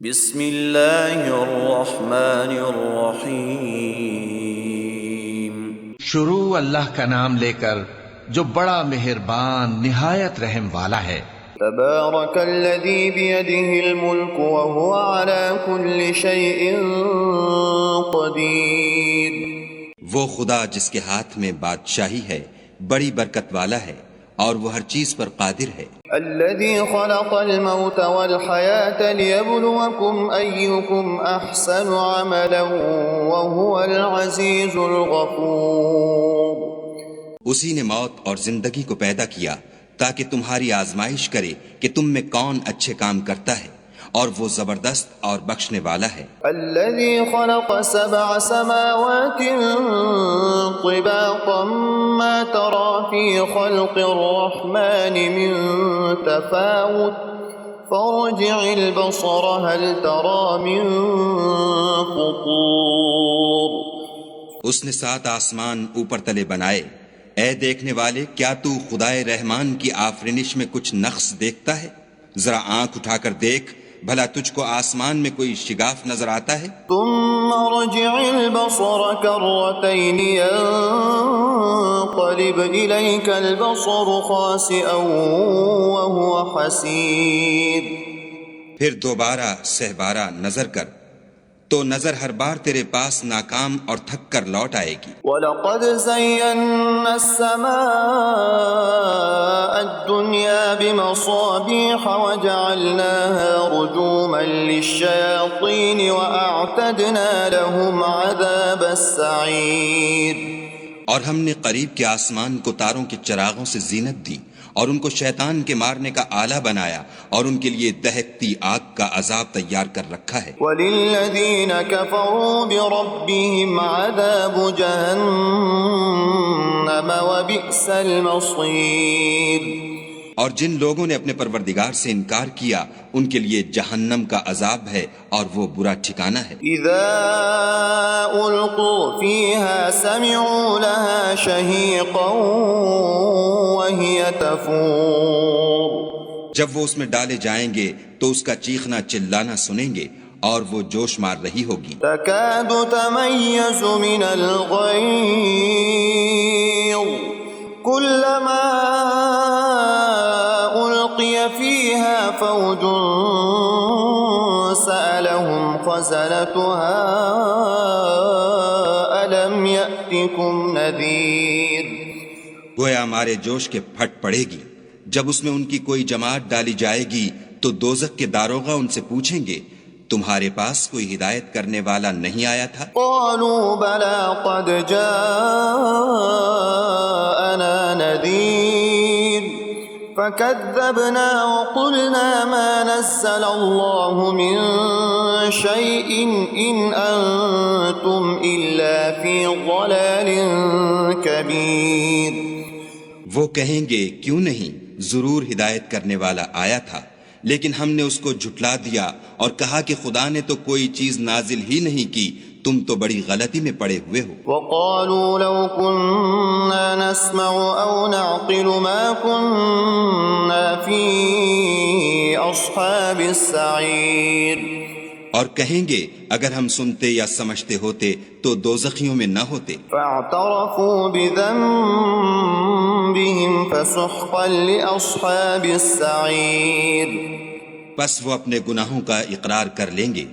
بسم اللہ الرحمن الرحیم۔ شروع اللہ کا نام لے کر جو بڑا مہربان نہایت رحم والا ہے۔ تبارک الذی بیدہ الملک وہو علی کل شیء قدیر۔ وہ خدا جس کے ہاتھ میں بادشاہی ہے بڑی برکت والا ہے اور وہ ہر چیز پر قادر ہے۔ الذی خلق الموت والحیاة لیبلوکم ایکم احسن عملا وہو العزیز الغفور۔ اسی نے موت اور زندگی کو پیدا کیا تاکہ تمہاری آزمائش کرے کہ تم میں کون اچھے کام کرتا ہے، اور وہ زبردست اور بخشنے والا ہے۔ الذي خلق 7 سماوات طباقا ما ترى في خلق الرحمن من تفاوت فارجع البصر هل ترى من فطور۔ اس نے 7 آسمان اوپر تلے بنائے، اے دیکھنے والے کیا تو خدائے رحمان کی آفرینش میں کچھ نقص دیکھتا ہے؟ ذرا آنکھ اٹھا کر دیکھ، بھلا تجھ کو آسمان میں کوئی شگاف نظر آتا ہے؟ ثم رجع البصر كرتين ينقلب إليك البصر خاسئا وهو حسير۔ پھر دوبارہ سہبارہ نظر کر تو نظر ہر بار تیرے پاس ناکام اور تھک کر لوٹ آئے گی۔ وَلَقَدْ زَيَّنَّا السَّمَاءَ الدُّنْيَا بِمَصَابِيحَ وَجَعَلْنَاهَا رُجُومًا لِلشَّيَاطِينِ وَأَعْتَدْنَا لَهُمْ عَذَابَ السَّعِيرِ۔ اور ہم نے قریب کے آسمان کو تاروں کے چراغوں سے زینت دی اور ان کو شیطان کے مارنے کا آلہ بنایا اور ان کے لیے دہکتی آگ کا عذاب تیار کر رکھا ہے۔ وَلِلَّذِينَ كَفَرُوا بِرَبِّهِمْ عَذَابُ جَهَنَّمَ وَبِئْسَ الْمَصِيرُ۔ اور جن لوگوں نے اپنے پروردگار سے انکار کیا ان کے لیے جہنم کا عذاب ہے اور وہ برا ٹھکانہ ہے۔ اذا القوا فيها سمعوا لها شهيقا وهي تفور۔ جب وہ اس میں ڈالے جائیں گے تو اس کا چیخنا چلانا سنیں گے اور وہ جوش مار رہی ہوگی۔ تكاد تميز من الغيظ كلما ألقي فيها فوج سألهم خزنتها ألم يأتكم نذير۔ گویا ہمارے جوش کے پھٹ پڑے گی جب اس میں ان کی کوئی جماعت ڈالی جائے گی تو دوزخ کے داروغہ ان سے پوچھیں گے تمہارے پاس کوئی ہدایت کرنے والا نہیں آیا تھا؟ قالوا بلى قد جاءنا نذير فكذبنا وقلنا ما نزل الله من شيء إن أنتم إلا في ضلال كبير۔ وہ کہیں گے کیوں نہیں، ضرور ہدایت کرنے والا آیا تھا، لیکن ہم نے اس کو جھٹلا دیا اور کہا کہ خدا نے تو کوئی چیز نازل ہی نہیں کی، تم تو بڑی غلطی میں پڑے ہوئے ہو۔ وقالوا لو كنا نسمع أو نعقل ما كنا في أصحاب السعير۔ اور کہیں گے اگر ہم سنتے یا سمجھتے ہوتے تو دوزخیوں میں نہ ہوتے۔ فاعترفوا بذنبهم فسحقا لأصحاب السعير۔ پس وہ اپنے گناہوں کا اقرار کر لیں گے،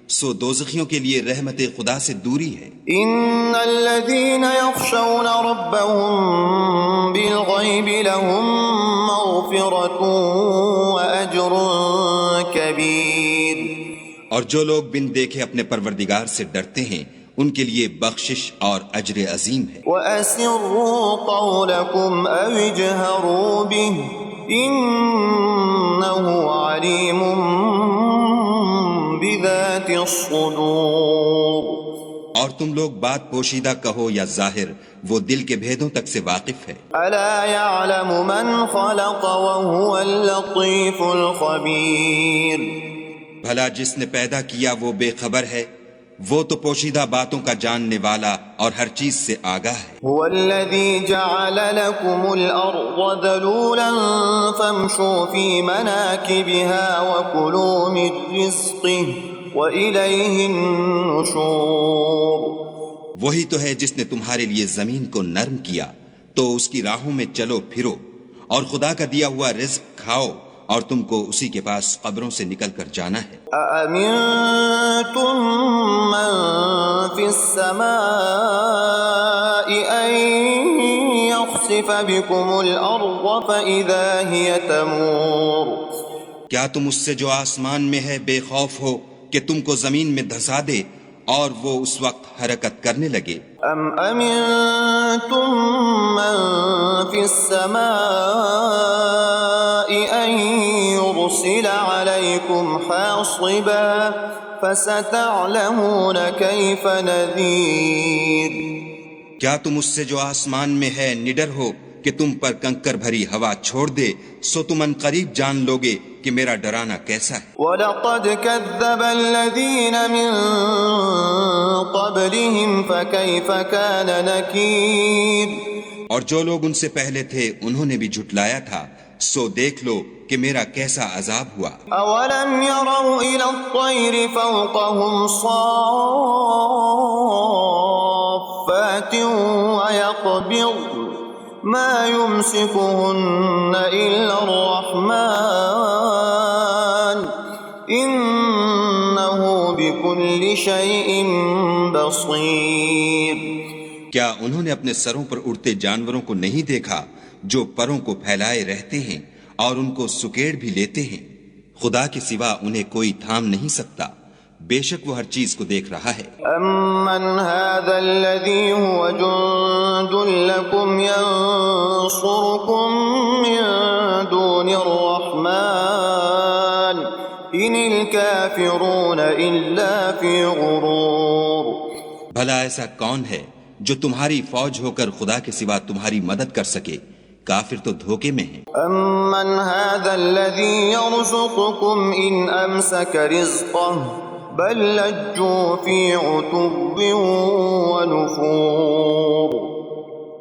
سو دوزخیوں کے لیے رحمت خدا سے دوری ہے۔ ان الذين يخشون ربهم بالغيب لهم مغفرة وأجر كبير۔ اور جو لوگ بن دیکھے اپنے پروردگار سے ڈرتے ہیں ان کے لیے بخشش اور اجر عظیم ہے۔ وَأَسِرُّوا قَوْلَكُمْ أَوِ اجْهَرُوا بِهِ إِنَّهُ عَلِيمٌ بِذَاتِ الصُّدُورِ۔ اور تم لوگ بات پوشیدہ کہو یا ظاہر، وہ دل کے بھیدوں تک سے واقف ہے۔ أَلَا يَعْلَمُ مَنْ خَلَقَ وَهُوَ اللَّطِيفُ الْخَبِيرُ۔ بھلا جس نے پیدا کیا وہ بے خبر ہے، وہ تو پوشیدہ باتوں کا جاننے والا اور ہر چیز سے آگاہ ہے۔ هو الذي جعل لكم الأرض ذلولا فامشوا في مناكبها وكلوا من رزقه وإليه النشور۔ وہی تو ہے جس نے تمہارے لیے زمین کو نرم کیا تو اس کی راہوں میں چلو پھرو، اور خدا کا دیا ہوا رزق کھاؤ، اور تم کو اسی کے پاس قبروں سے نکل کر جانا ہے۔ أأمنتم من في السماء أن يخسف بكم الأرض فإذا هي تمور۔ کیا تم اس سے جو آسمان میں ہے بے خوف ہو کہ تم کو زمین میں دھسا دے اور وہ اس وقت حرکت کرنے لگے؟ أم أمنتم من في السماء أن يرسل عليكم حاصبا فستعلمون كيف نذير۔ کیا تم اس سے جو آسمان میں ہے نڈر ہو کہ تم پر کنکر بھری ہوا چھوڑ دے، سو تم ان قریب جان لوگے کہ میرا ڈرانا کیسا ہے۔ وَلَقَدْ كَذَّبَ الَّذِينَ مِن قَبْلِهِمْ فَكَيْفَ كَانَ نَكِيرٌ۔ اور جو لوگ ان سے پہلے تھے انہوں نے بھی جھٹلایا تھا، سو دیکھ لو کہ میرا کیسا عذاب ہوا۔ أَوَلَمْ يَرَوْا إِلَى الطَّيْرِ فَوْقَهُمْ صَافَّاتٍ وَيَقْبِضْنَ مَا يُمْسِكُهُنَّ إِلَّا الرَّحْمَنُ إِنَّهُ بِكُلِّ شَيْءٍ بَصِيرٌ۔ کیا انہوں نے اپنے سروں پر اڑتے جانوروں کو نہیں دیکھا جو پروں کو پھیلائے رہتے ہیں اور ان کو سکیڑ بھی لیتے ہیں؟ خدا کے سوا انہیں کوئی تھام نہیں سکتا، بے شک وہ ہر چیز کو دیکھ رہا ہے۔ أَمَّنْ هَذَا الَّذِي هُوَ جُندٌ لَكُمْ يَنصُرُكُم مِّن دُونِ الرَّحْمَنِ إِنِ الْكَافِرُونَ إِلَّا فِي غُرُورٍ۔ بھلا ایسا کون ہے جو تمہاری فوج ہو کر خدا کے سوا تمہاری مدد کر سکے؟ کافر تو دھوکے میں ہیں۔ أَمَّنْ هَذَا الَّذِي يَرْزُقُكُمْ إِنْ أَمْسَكَ رِزْقَهُ بَل لَجُّوا فِي عُتُوٍّ وَنُفُورٍ۔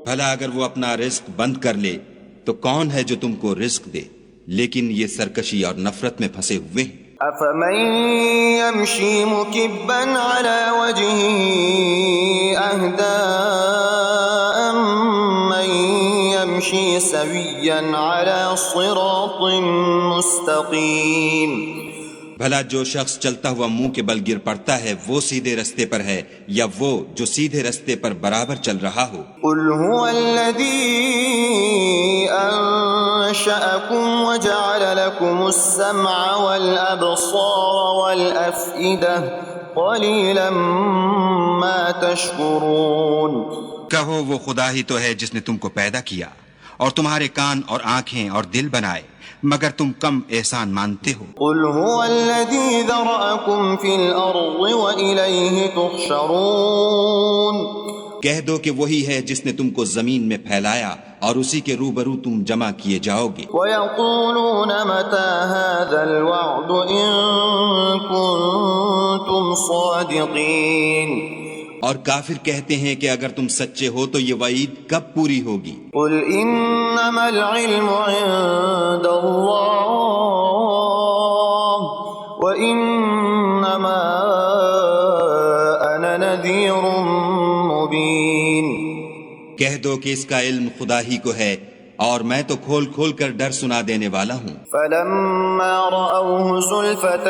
بھلا اگر وہ اپنا رزق بند کر لے تو کون ہے جو تم کو رزق دے؟ لیکن یہ سرکشی اور نفرت میں پھنسے ہوئے ہیں۔ أَفَمَن يَمْشِي مُكِبًّا عَلَى وَجْهِهِ أَهْدَىٰ أَمَّن يَمْشِي سَوِيًّا عَلَى صِرَاطٍ مُّسْتَقِيمٍ۔ بھلا جو شخص چلتا ہوا منہ کے بل گر پڑتا ہے وہ سیدھے رستے پر ہے یا وہ جو سیدھے رستے پر برابر چل رہا ہو؟ قُلْ هُوَ الَّذِي أَنشَأَكُمْ وَجَعَلَ لَكُمُ السَّمْعَ وَالْأَبْصَارَ وَالْأَفْئِدَةَ قَلِيلًا مَا تَشْكُرُونَ۔ کہو وہ خدا ہی تو ہے جس نے تم کو پیدا کیا اور تمہارے کان اور آنکھیں اور دل بنائے، مگر تم کم احسان مانتے ہو۔ قُلْ هُوَ الَّذِي ذَرَأَكُمْ فِي الْأَرْضِ وَإِلَيْهِ تُحْشَرُونَ۔ کہہ دو کہ وہی ہے جس نے تم کو زمین میں پھیلایا اور اسی کے روبرو تم جمع کیے جاؤ گے۔ وَيَقُولُونَ مَتَى هَذَا الْوَعْدُ إِن كُنتُمْ صَادِقِينَ۔ اور کافر کہتے ہیں کہ اگر تم سچے ہو تو یہ وعید کب پوری ہوگی؟ قُلْ إِنَّمَا الْعِلْمُ عِندَ اللَّهِ وَإِنَّمَا أَنَا نَذِيرٌ مُّبِينٌ۔ کہہ دو کہ اس کا علم خدا ہی کو ہے اور میں تو کھول کھول کر ڈر سنا دینے والا ہوں۔ فَلَمَّا رَأَوْهُ زُلْفَةً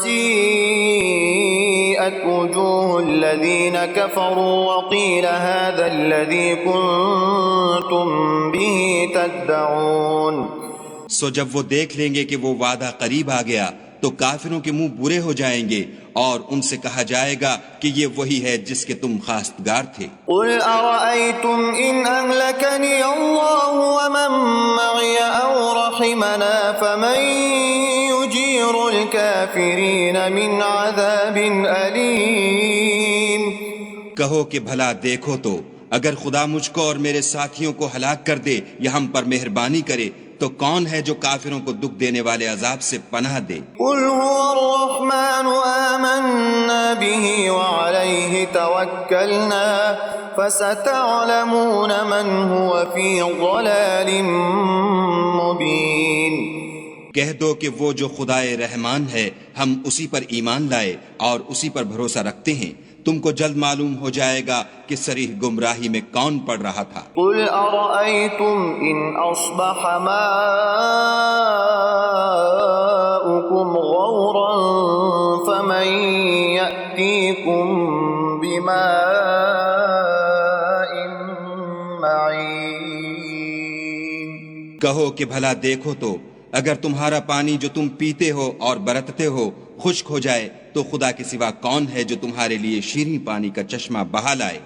سِيئَتْ وُجُوهُ الَّذِينَ كَفَرُوا وَقِيلَ هَذَا الَّذِي كُنتُم بِهِ تَدَّعُونَ۔ سو جب وہ دیکھ لیں گے کہ وہ وعدہ قریب آ گیا تو کافروں کے منہ برے ہو جائیں گے اور ان سے کہا جائے گا کہ یہ وہی ہے جس کے تم خواستگار تھے۔ قُلْ أَرَأَيْتُمْ إِنْ أَهْلَكَنِيَ اللَّهُ وَمَن مَّعِيَ أَوْ رَحِمَنَا فَمَن يُجِيرُ الْكَافِرِينَ مِنْ عَذَابٍ أَلِيمٍ۔ کہو کہ بھلا دیکھو تو اگر خدا مجھ کو اور میرے ساتھیوں کو ہلاک کر دے یا ہم پر مہربانی کرے تو کون ہے جو کافروں کو دکھ دینے والے عذاب سے پناہ دے؟ قُلْ هُوَ الرَّحْمَنُ آمَنَّا بِهِ توكلنا فستعلمون من هو في ضلال مبين کہہ دو کہ وہ جو خدائے رحمان ہے ہم اسی پر ایمان لائے اور اسی پر بھروسہ رکھتے ہیں، تم کو جلد معلوم ہو جائے گا کہ صریح گمراہی میں کون پڑ رہا تھا۔ قل أرأيتم إن أصبح ماؤكم غورا فمن يأتيكم بماء معين کہو کہ بھلا دیکھو تو اگر تمہارا پانی جو تم پیتے ہو اور برتتے ہو خشک ہو جائے تو خدا کے سوا کون ہے جو تمہارے لیے شیریں پانی کا چشمہ بہا لائے۔